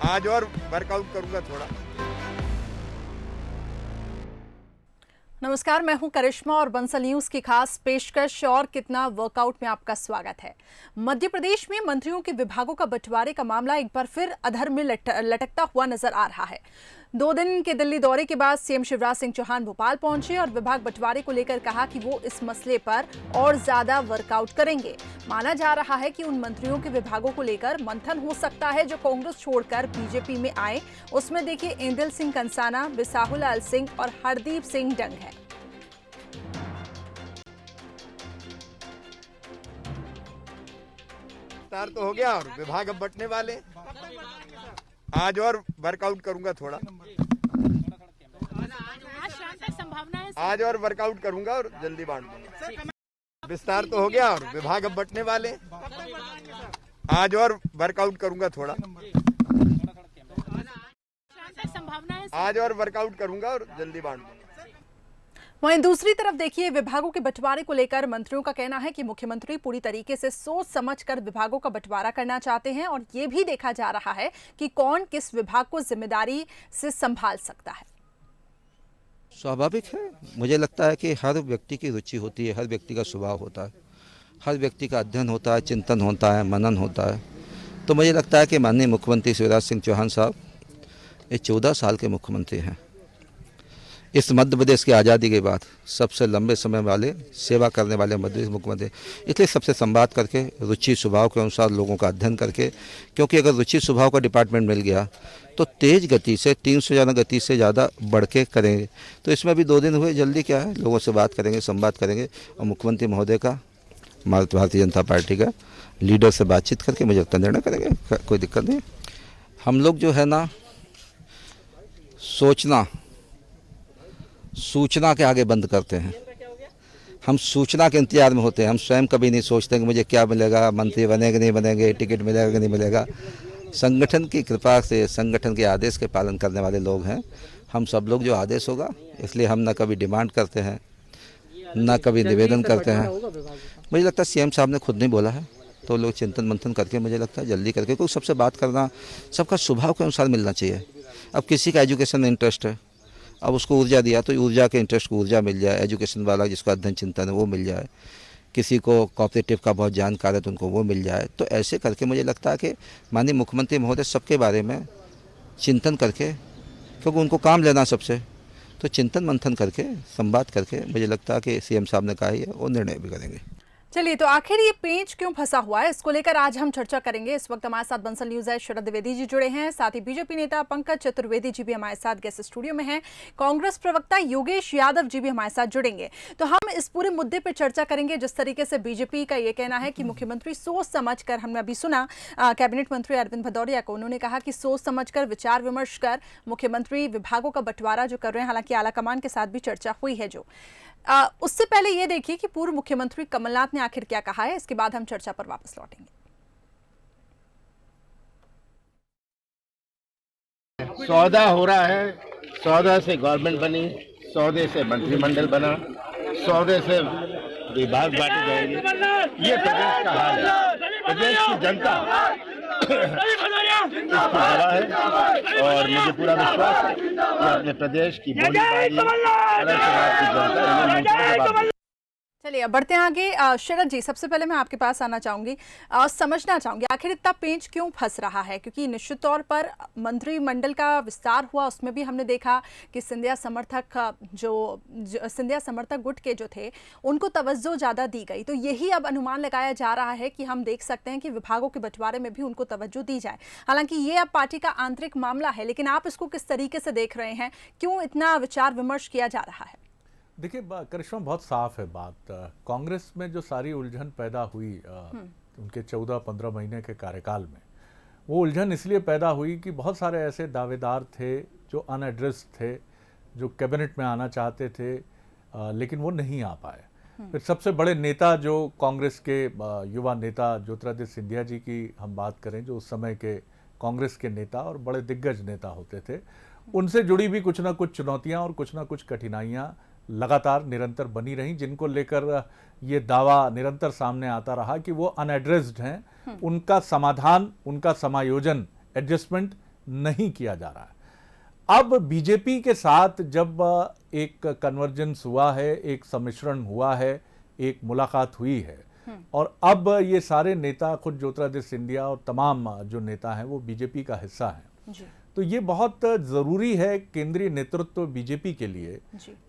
आज और वर्कआउट करूंगा थोड़ा। नमस्कार, मैं हूं करिश्मा और बंसल न्यूज की खास पेशकश और कितना वर्कआउट में आपका स्वागत है। मध्य प्रदेश में मंत्रियों के विभागों का बंटवारे का मामला एक बार फिर अधर में लटकता हुआ नजर आ रहा है। 2 दिन के दिल्ली दौरे के बाद सीएम शिवराज सिंह चौहान भोपाल पहुंचे और विभाग बंटवारे को लेकर कहा कि वो इस मसले पर और ज्यादा वर्कआउट करेंगे। माना जा रहा है कि उन मंत्रियों के विभागों को लेकर मंथन हो सकता है जो कांग्रेस छोड़कर बीजेपी में आए। उसमें देखिए एंदल सिंह कंसाना, बिसाहुलाल सिंह और हरदीप सिंह डंग है। विस्तार तो हो गया और विभाग अब बंटने वाले। आज और वर्कआउट करूंगा थोड़ा। आज और वर्कआउट करूंगा और जल्दी बांट दूंगा। विस्तार तो हो गया और विभाग अब बंटने वाले। आज और वर्कआउट करूंगा थोड़ा। आज और वर्कआउट करूंगा और जल्दी बांट दूंगा। वहीं दूसरी तरफ देखिए, विभागों के बंटवारे को लेकर मंत्रियों का कहना है कि मुख्यमंत्री पूरी तरीके से सोच समझकर विभागों का बंटवारा करना चाहते हैं और ये भी देखा जा रहा है कि कौन किस विभाग को जिम्मेदारी से संभाल सकता है। स्वाभाविक है, मुझे लगता है कि हर व्यक्ति की रुचि होती है, हर व्यक्ति का स्वभाव होता है, हर व्यक्ति का अध्ययन होता है, चिंतन होता है, मनन होता है। तो मुझे लगता है कि माननीय मुख्यमंत्री शिवराज सिंह चौहान साहब ये 14 साल के मुख्यमंत्री हैं। इस मध्य प्रदेश की आज़ादी के बाद सबसे लंबे समय वाले सेवा करने वाले मध्य प्रदेश मुख्यमंत्री, इसलिए सबसे संवाद करके रुचि स्वभाव के अनुसार लोगों का अध्ययन करके, क्योंकि अगर रुचि स्वभाव का डिपार्टमेंट मिल गया तो तेज़ गति से 300 ज़्यादा गति से ज़्यादा बढ़ के करेंगे। तो इसमें भी 2 दिन हुए, जल्दी क्या है, लोगों से बात करेंगे, संवाद करेंगे और मुख्यमंत्री महोदय का, भारतीय जनता पार्टी का लीडर से बातचीत करके मुझे लगता निर्णय करेंगे। कोई दिक्कत नहीं। हम लोग जो है ना, सूचना के आगे बंद करते हैं। हम सूचना के इंतजार में होते हैं। हम स्वयं कभी नहीं सोचते कि मुझे क्या मिलेगा, मंत्री बनेंगे नहीं बनेंगे, टिकट मिलेगा कि नहीं मिलेगा। संगठन की कृपा से, संगठन के आदेश के पालन करने वाले लोग हैं हम सब लोग। जो आदेश होगा, इसलिए हम ना कभी डिमांड करते हैं, ना कभी निवेदन करते हैं। मुझे लगता है सीएम साहब ने खुद नहीं बोला है, तो लोग चिंतन मंथन करके, मुझे लगता है जल्दी करके, क्योंकि सबसे बात करना सबका स्वभाव के अनुसार मिलना चाहिए। अब किसी का एजुकेशन में इंटरेस्ट है, अब उसको ऊर्जा दिया तो ऊर्जा के इंटरेस्ट को ऊर्जा मिल जाए, एजुकेशन वाला जिसको अध्ययन चिंतन है वो मिल जाए, किसी को कोऑपरेटिव का बहुत जानकार है तो उनको वो मिल जाए। तो ऐसे करके मुझे लगता है कि माननीय मुख्यमंत्री महोदय सबके बारे में चिंतन करके, क्योंकि उनको काम लेना सबसे, तो चिंतन मंथन करके, संवाद करके, मुझे लगता है कि सीएम साहब ने कहा है वो निर्णय भी करेंगे। चलिए, तो आखिर ये पेंच क्यों फंसा हुआ है, इसको लेकर आज हम चर्चा करेंगे। इस वक्त हमारे साथ बंसल न्यूज है शरद द्विवेदी जी जुड़े हैं, साथ ही बीजेपी नेता पंकज चतुर्वेदी जी भी हमारे साथ गेस्ट स्टूडियो में हैं। कांग्रेस प्रवक्ता योगेश यादव जी भी हमारे साथ जुड़ेंगे। तो हम इस पूरे मुद्दे पर चर्चा करेंगे। जिस तरीके से बीजेपी का ये कहना है कि मुख्यमंत्री सोच समझ कर, हमने अभी सुना कैबिनेट मंत्री अरविंद भदौरिया को, उन्होंने कहा कि सोच समझ कर, विचार विमर्श कर मुख्यमंत्री विभागों का बंटवारा जो कर रहे हैं। हालांकि आलाकमान के साथ भी चर्चा हुई है। जो उससे पहले ये देखिए कि पूर्व मुख्यमंत्री कमलनाथ ने आखिर क्या कहा है, इसके बाद हम चर्चा पर वापस लौटेंगे। सौदा हो रहा है, सौदा से गवर्नमेंट बनी, सौदे से मंत्रिमंडल बना, सौदे से विभाग बांटे जाएंगे। ये प्रदेश का हाल है। प्रदेश की जनता इसकी गवाह है और मुझे पूरा विश्वास है कि अपने प्रदेश की बोली बारी अलग समाज की जनता इन्हें जवाब देगी। चलिए, अब बढ़ते हैं आगे। शरद जी, सबसे पहले मैं आपके पास आना चाहूंगी, समझना चाहूंगी आखिर इतना पेंच क्यों फंस रहा है, क्योंकि निश्चित तौर पर मंत्रिमंडल का विस्तार हुआ, उसमें भी हमने देखा कि सिंधिया समर्थक गुट के जो थे उनको तवज्जो ज़्यादा दी गई। तो यही अब अनुमान लगाया जा रहा है कि हम देख सकते हैं कि विभागों के बंटवारे में भी उनको तवज्जो दी जाए। हालांकि ये अब पार्टी का आंतरिक मामला है, लेकिन आप इसको किस तरीके से देख रहे हैं, क्यों इतना विचार विमर्श किया जा रहा है? देखिए करिश्मा, बहुत साफ है बात। कांग्रेस में जो सारी उलझन पैदा हुई उनके 14-15 महीने के कार्यकाल में, वो उलझन इसलिए पैदा हुई कि बहुत सारे ऐसे दावेदार थे जो अनएड्रेस्ड थे, जो कैबिनेट में आना चाहते थे लेकिन वो नहीं आ पाए। फिर सबसे बड़े नेता जो कांग्रेस के युवा नेता ज्योतिरादित्य सिंधिया जी की हम बात करें, जो उस समय के कांग्रेस के नेता और बड़े दिग्गज नेता होते थे, उनसे जुड़ी भी कुछ ना कुछ चुनौतियां और कुछ ना कुछ कठिनाइयां लगातार निरंतर बनी रही, जिनको लेकर ये दावा निरंतर सामने आता रहा कि वो अनएड्रेस्ड हैं। उनका समाधान, उनका समायोजन, एडजस्टमेंट नहीं किया जा रहा है। अब बीजेपी के साथ जब एक कन्वर्जेंस हुआ है, एक सम्मिश्रण हुआ है, एक मुलाकात हुई है और अब ये सारे नेता, खुद ज्योतिरादित्य सिंधिया और तमाम जो नेता हैं वो बीजेपी का हिस्सा हैं, तो ये बहुत ज़रूरी है केंद्रीय नेतृत्व बीजेपी के लिए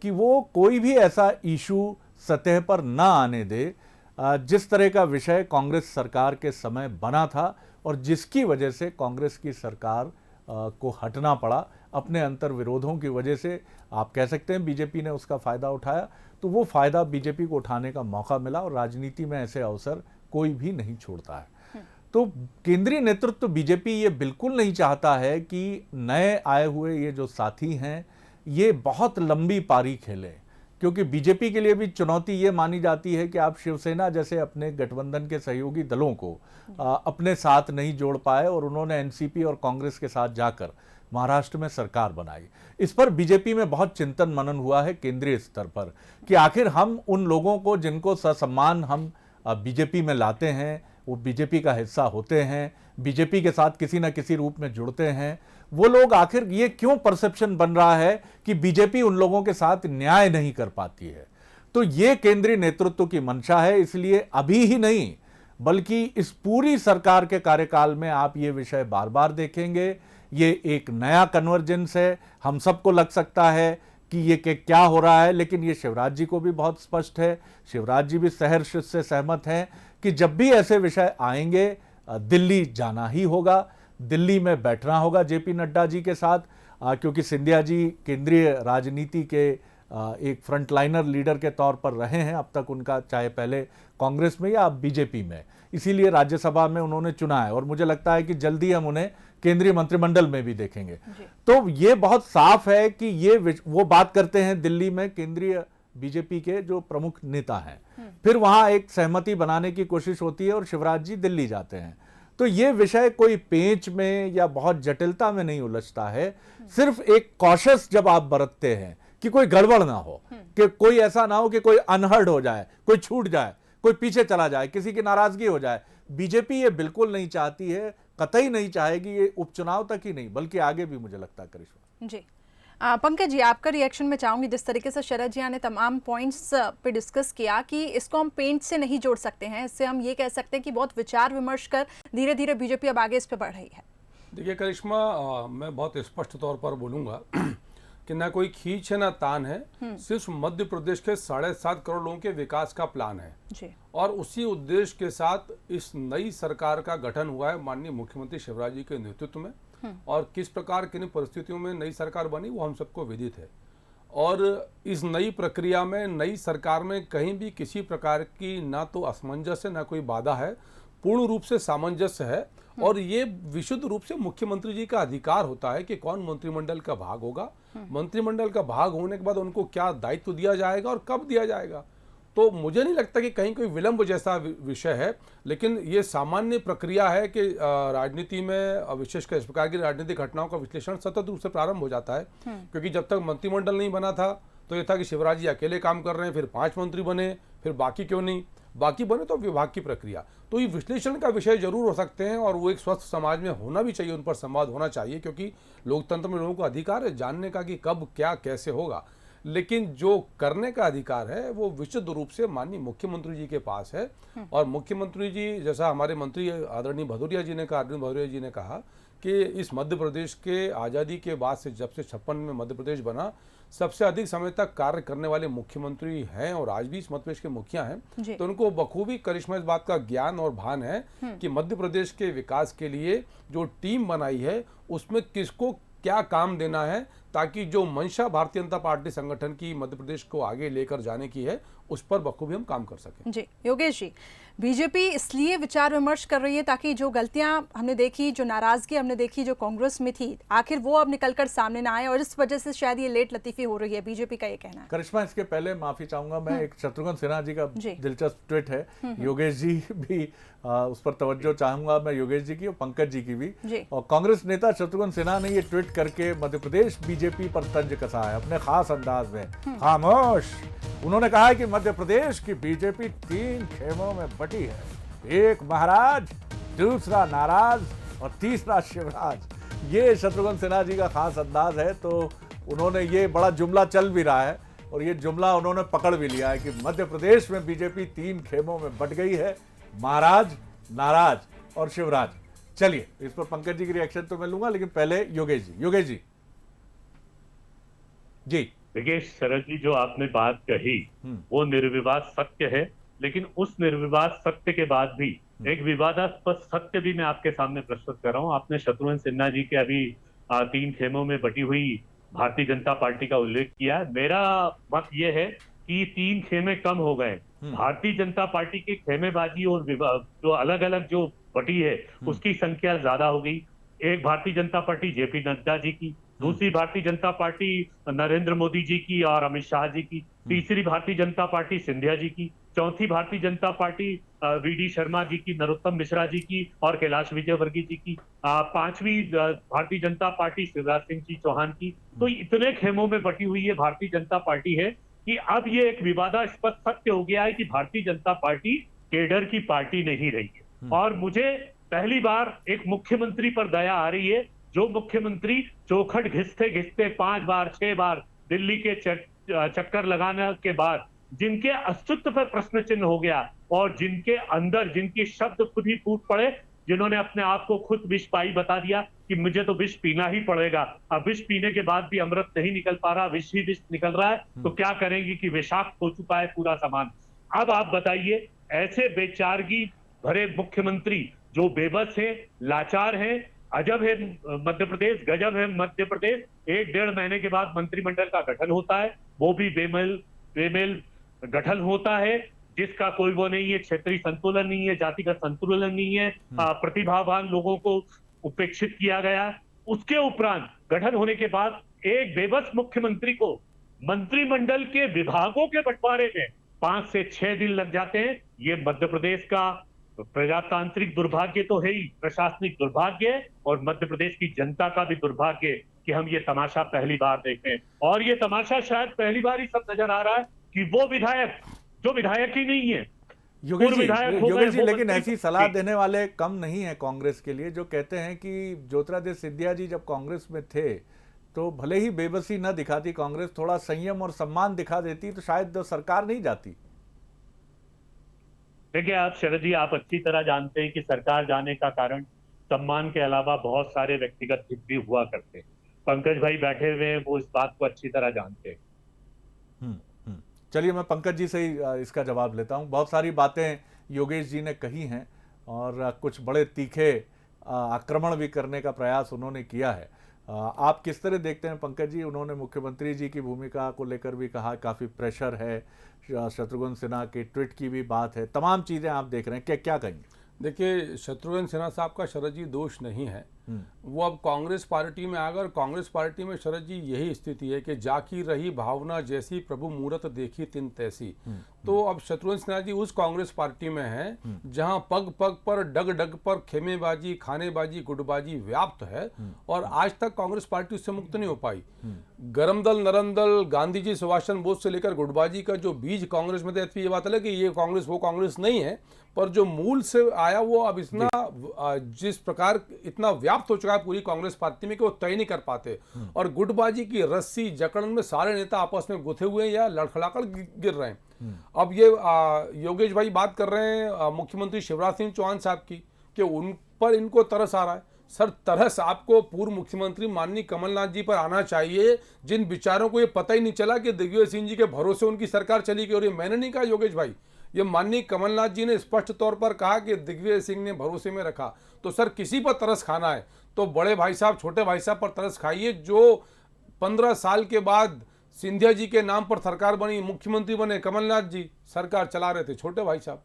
कि वो कोई भी ऐसा इशू सतह पर ना आने दे जिस तरह का विषय कांग्रेस सरकार के समय बना था और जिसकी वजह से कांग्रेस की सरकार को हटना पड़ा। अपने अंतर विरोधों की वजह से आप कह सकते हैं बीजेपी ने उसका फ़ायदा उठाया, तो वो फ़ायदा बीजेपी को उठाने का मौका मिला और राजनीति में ऐसे अवसर कोई भी नहीं छोड़ता है। तो केंद्रीय नेतृत्व बीजेपी ये बिल्कुल नहीं चाहता है कि नए आए हुए ये जो साथी हैं ये बहुत लंबी पारी खेलें, क्योंकि बीजेपी के लिए भी चुनौती ये मानी जाती है कि आप शिवसेना जैसे अपने गठबंधन के सहयोगी दलों को अपने साथ नहीं जोड़ पाए और उन्होंने एनसीपी और कांग्रेस के साथ जाकर महाराष्ट्र में सरकार बनाई। इस पर बीजेपी में बहुत चिंतन मनन हुआ है केंद्रीय स्तर पर कि आखिर हम उन लोगों को जिनको ससम्मान हम बीजेपी में लाते हैं, वो बीजेपी का हिस्सा होते हैं, बीजेपी के साथ किसी न किसी रूप में जुड़ते हैं, वो लोग आखिर ये क्यों परसेप्शन बन रहा है कि बीजेपी उन लोगों के साथ न्याय नहीं कर पाती है। तो ये केंद्रीय नेतृत्व की मंशा है, इसलिए अभी ही नहीं बल्कि इस पूरी सरकार के कार्यकाल में आप ये विषय बार बार देखेंगे। ये एक नया कन्वर्जेंस है, हम सबको लग सकता है कि ये क्या हो रहा है, लेकिन ये शिवराज जी को भी बहुत स्पष्ट है, शिवराज जी भी सहर्ष से सहमत हैं कि जब भी ऐसे विषय आएंगे दिल्ली जाना ही होगा, दिल्ली में बैठना होगा जेपी नड्डा जी के साथ, क्योंकि सिंधिया जी केंद्रीय राजनीति के एक फ्रंटलाइनर लीडर के तौर पर रहे हैं अब तक उनका, चाहे पहले कांग्रेस में या अब बीजेपी में, इसीलिए राज्यसभा में उन्होंने चुना है और मुझे लगता है कि जल्दी हम उन्हें केंद्रीय मंत्रिमंडल में भी देखेंगे। तो ये बहुत साफ है कि ये वो बात करते हैं दिल्ली में केंद्रीय बीजेपी के जो प्रमुख नेता हैं, फिर वहां एक सहमति बनाने की कोशिश होती है और शिवराज जी दिल्ली जाते हैं। तो ये विषय कोई पेंच में या बहुत जटिलता में नहीं उलझता है, सिर्फ एक कॉशस जब आप बरतते हैं कि कोई गड़बड़ ना हो, कि कोई ऐसा ना हो कि कोई अनहर्ड हो जाए, कोई छूट जाए, कोई पीछे चला जाए, किसी की नाराजगी हो जाए। बीजेपी ये बिल्कुल नहीं चाहती है, कतई नहीं चाहेगी, ये उपचुनाव तक ही नहीं बल्कि आगे भी मुझे लगता है। करिश्मा जी, पंकज जी आपका रिएक्शन में चाहूंगी, जिस तरीके से शरद जी ने तमाम पॉइंट्स पे डिस्कस किया कि इसको हम पेंट से नहीं जोड़ सकते हैं, इससे हम ये कह सकते हैं कि बहुत विचार विमर्श कर धीरे धीरे बीजेपी अब आगे इस पे बढ़ रही है। देखिए करिश्मा, मैं बहुत स्पष्ट तौर पर बोलूंगा कि ना कोई खींच है ना तान है, सिर्फ मध्य प्रदेश के 7.5 करोड़ लोगों के विकास का प्लान है जी। और उसी उद्देश्य के साथ इस नई सरकार का गठन हुआ है माननीय मुख्यमंत्री शिवराज जी के नेतृत्व में, और किस प्रकार किन परिस्थितियों में नई सरकार बनी वो हम सबको विदित है। और इस नई प्रक्रिया में, नई सरकार में कहीं भी किसी प्रकार की ना तो असमंजस है ना कोई बाधा है, पूर्ण रूप से सामंजस्य है। और ये विशुद्ध रूप से मुख्यमंत्री जी का अधिकार होता है कि कौन मंत्रिमंडल का भाग होगा, मंत्रिमंडल का भाग होने के बाद उनको क्या दायित्व दिया जाएगा और कब दिया जाएगा। तो मुझे नहीं लगता कि कहीं कोई विलंब जैसा विषय है, लेकिन ये सामान्य प्रक्रिया है कि राजनीति में विशेषकर इस प्रकार की राजनीतिक घटनाओं का विश्लेषण सतत रूप से प्रारंभ हो जाता है। क्योंकि जब तक मंत्रिमंडल नहीं बना था तो ये था कि शिवराज जी अकेले काम कर रहे हैं, फिर 5 मंत्री बने, फिर बाकी क्यों नहीं, बाकी बने तो विभाग की प्रक्रिया। तो ये विश्लेषण का विषय जरूर हो सकते हैं और वो एक स्वस्थ समाज में होना भी चाहिए, उन पर संवाद होना चाहिए, क्योंकि लोकतंत्र में लोगों को अधिकार है जानने का कि कब क्या कैसे होगा। लेकिन जो करने का अधिकार है वो विशुद्ध रूप से माननीय मुख्यमंत्री जी के पास है। और मुख्यमंत्री जी, जैसा हमारे मंत्री आदरणीय भदौरिया जी ने कहा, अरविंद भदौरिया जी ने कहा कि इस मध्य प्रदेश के आज़ादी के बाद से, जब से 56 में मध्य प्रदेश बना, सबसे अधिक समय तक कार्य करने वाले मुख्यमंत्री हैं और आज भी इस मध्य प्रदेश के मुखिया हैं। तो उनको बखूबी करिश्मा इस बात का ज्ञान और भान है कि मध्य प्रदेश के विकास के लिए जो टीम बनाई है उसमें किसको क्या काम देना है, ताकि जो मंशा भारतीय जनता पार्टी संगठन की मध्य प्रदेश को आगे लेकर जाने की है उस पर बखूबी हम काम कर सकें। जी योगेश जी, बीजेपी इसलिए विचार विमर्श कर रही है ताकि जो गलतियां हमने देखी, जो नाराजगी हमने देखी जो कांग्रेस में थी, आखिर वो अब निकलकर सामने ना आए और इस वजह से शायद ये लेट लतीफी हो रही है, बीजेपी का ये कहना है। करिश्मा, इसके पहले माफी चाहूंगा मैं, एक शत्रुघ्न सिन्हा जी का दिलचस्प ट्वीट है, योगेश जी भी उस पर तवज्जो चाहूंगा मैं, योगेश जी की और पंकज जी की भी। और कांग्रेस नेता शत्रुघ्न सिन्हा ने ये ट्वीट करके मध्य प्रदेश बीजेपी पर तंज कसा है अपने खास अंदाज में, खामोश। उन्होंने कहा है कि मध्य प्रदेश की बीजेपी 3 खेमों में बटी है, एक महाराज, दूसरा नाराज और तीसरा शिवराज। ये शत्रुघ्न सिन्हा जी का खास अंदाज है। तो उन्होंने ये बड़ा जुमला चल भी रहा है और ये जुमला उन्होंने पकड़ भी लिया है कि मध्य प्रदेश में बीजेपी 3 खेमों में बट गई है, महाराज, नाराज और शिवराज। चलिए इस पर पंकज जी की रिएक्शन तो मैं लूंगा, लेकिन पहले योगेश जी। जी देखिए शरद जी, जो आपने बात कही वो निर्विवाद सत्य है, लेकिन उस निर्विवाद सत्य के बाद भी एक विवादास्पद सत्य भी मैं आपके सामने प्रस्तुत कर रहा हूं। आपने शत्रुघ्न सिन्हा जी के अभी 3 खेमों में बटी हुई भारतीय जनता पार्टी का उल्लेख किया। मेरा मत ये है कि 3 खेमे कम हो गए। भारतीय जनता पार्टी की खेमेबाजी और जो अलग अलग जो बटी है उसकी संख्या ज्यादा हो गई। एक भारतीय जनता पार्टी जेपी नड्डा जी की, दूसरी भारतीय जनता पार्टी नरेंद्र मोदी जी की और अमित शाह जी की, तीसरी भारतीय जनता पार्टी सिंधिया जी की, चौथी भारतीय जनता पार्टी वीडी शर्मा जी की, नरोत्तम मिश्रा जी की और कैलाश विजयवर्गीय जी की, 5वीं भारतीय जनता पार्टी शिवराज सिंह जी चौहान की। तो इतने खेमों में बटी हुई ये भारतीय जनता पार्टी है कि अब ये एक विवादास्पद सत्य हो गया है कि भारतीय जनता पार्टी केडर की पार्टी नहीं रही है। और मुझे पहली बार एक मुख्यमंत्री पर दया आ रही है, जो मुख्यमंत्री चौखट घिसते घिसते 5 बार 6 बार दिल्ली के चक्कर लगाने के बाद जिनके अस्तित्व पर प्रश्न चिन्ह हो गया और जिनके अंदर जिनकी शब्द खुद ही फूट पड़े, जिन्होंने अपने आप को खुद विष पाई बता दिया कि मुझे तो विष पीना ही पड़ेगा। अब विष पीने के बाद भी अमृत नहीं निकल पा रहा, विष ही विष निकल रहा है, तो क्या करेंगे कि विषाक्त हो चुका है पूरा सामान। अब आप बताइए, ऐसे बेचारगी भरे मुख्यमंत्री जो बेबस है, लाचार है, अजब है मध्य प्रदेश, गजब है मध्य प्रदेश। 1-1.5 महीने के बाद मंत्रिमंडल का गठन होता है, वो भी बेमेल गठन होता है, जिसका कोई वो नहीं है, क्षेत्रीय संतुलन नहीं है, जातिगत संतुलन नहीं है, प्रतिभावान लोगों को उपेक्षित किया गया। उसके उपरांत गठन होने के बाद एक बेबस मुख्यमंत्री को मंत्रिमंडल के विभागों के बंटवारे में 5 से 6 दिन लग जाते हैं। ये मध्य प्रदेश का प्रजातांत्रिक दुर्भाग्य तो है ही, प्रशासनिक दुर्भाग्य और मध्य प्रदेश की जनता का भी दुर्भाग्य कि हम ये तमाशा पहली बार देख रहे हैं। और ये तमाशा शायद पहली बार ही सब नजर आ रहा है कि वो विधायक जो विधायक ही नहीं है, योगेश जी, लेकिन ऐसी सलाह देने वाले कम नहीं है कांग्रेस के लिए, जो कहते हैं कि ज्योतिरादित्य सिंधिया जी जब कांग्रेस में थे तो भले ही बेबसी न दिखाती कांग्रेस, थोड़ा संयम और सम्मान दिखा देती तो शायद सरकार नहीं जाती। देखिए आप शरद जी, आप अच्छी तरह जानते हैं कि सरकार जाने का कारण सम्मान के अलावा बहुत सारे व्यक्तिगत हित भी हुआ करते हैं। पंकज भाई बैठे हुए हैं, वो इस बात को अच्छी तरह जानते हैं। चलिए मैं पंकज जी से ही इसका जवाब लेता हूं। बहुत सारी बातें योगेश जी ने कही हैं और कुछ बड़े तीखे आक्रमण भी करने का प्रयास उन्होंने किया है। आप किस तरह देखते हैं पंकज जी? उन्होंने मुख्यमंत्री जी की भूमिका को लेकर भी कहा काफ़ी प्रेशर है, शत्रुघ्न सिन्हा के ट्वीट की भी बात है, तमाम चीज़ें आप देख रहे हैं, क्या कहेंगे? देखिए शत्रुघ्न सिन्हा साहब का शरद जी दोष नहीं है, वो अब कांग्रेस पार्टी में आकर कांग्रेस पार्टी में शरद जी यही स्थिति है कि जाकी रही भावना जैसी प्रभु मूरत देखी तिन तैसी। तो अब शत्रुघ्न सिन्हा जी उस कांग्रेस पार्टी में है जहां पग पग पर डग डग पर खेमेबाजी, खानेबाजी, गुटबाजी व्याप्त है और आज तक कांग्रेस पार्टी उससे मुक्त नहीं हो पाई। गरम दल, नरम दल, गांधी जी, सुभाष चंद्र बोस से लेकर गुटबाजी का जो बीज कांग्रेस में ये बात है कि ये कांग्रेस वो कांग्रेस नहीं है, पर जो मूल से आया वो अब इतना जिस प्रकार इतना व्याप्त हो चुका है पूरी कांग्रेस पार्टी में कि वो तय नहीं कर पाते। और गुटबाजी की रस्सी जकड़न में सारे नेता आपस में गुथे हुए या लड़खड़ाकर गिर रहे हैं। अब ये योगेश भाई बात कर रहे हैं मुख्यमंत्री शिवराज सिंह चौहान साहब की कि उन पर इनको तरस आ रहा है। सर, तरस आपको पूर्व मुख्यमंत्री माननीय कमलनाथ जी पर आना चाहिए, जिन विचारों को ये पता ही नहीं चला कि दिग्विजय सिंह जी के भरोसे उनकी सरकार चली गई। और ये मैंने नहीं कहा योगेश भाई, ये माननीय कमलनाथ जी ने स्पष्ट तौर पर कहा कि दिग्विजय सिंह ने भरोसे में रखा। तो सर, किसी पर तरस खाना है तो बड़े भाई साहब, छोटे भाई साहब पर तरस खाइए, जो 15 साल के बाद सिंधिया जी के नाम पर सरकार बनी, मुख्यमंत्री बने कमलनाथ जी, सरकार चला रहे थे छोटे भाई साहब।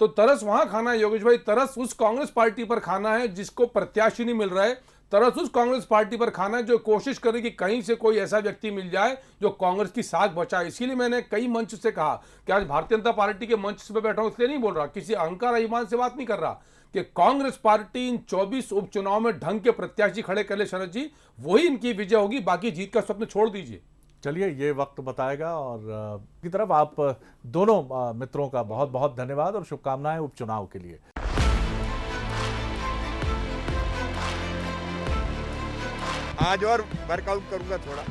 तो तरस वहां खाना है योगेश भाई, तरस उस कांग्रेस पार्टी पर खाना है जिसको प्रत्याशी नहीं मिल रहा है, तरस उस कांग्रेस पार्टी पर खाना है जो कोशिश करे कि कहीं से कोई ऐसा व्यक्ति मिल जाए जो कांग्रेस की साख बचाए। इसीलिए मैंने कई मंच से कहा कि आज भारतीय जनता पार्टी के मंच से बैठा हूं, इसलिए नहीं बोल रहा, किसी अहंकार अभिमान से बात नहीं कर रहा, कि कांग्रेस पार्टी इन 24 उपचुनाव में ढंग के प्रत्याशी खड़े कर ले शरद जी, वही इनकी विजय होगी, बाकी जीत का स्वप्न छोड़ दीजिए। चलिए ये वक्त बताएगा। और की तरफ आप दोनों मित्रों का बहुत बहुत धन्यवाद और शुभकामनाएं उपचुनाव के लिए। आज और वर्कआउट करूंगा थोड़ा।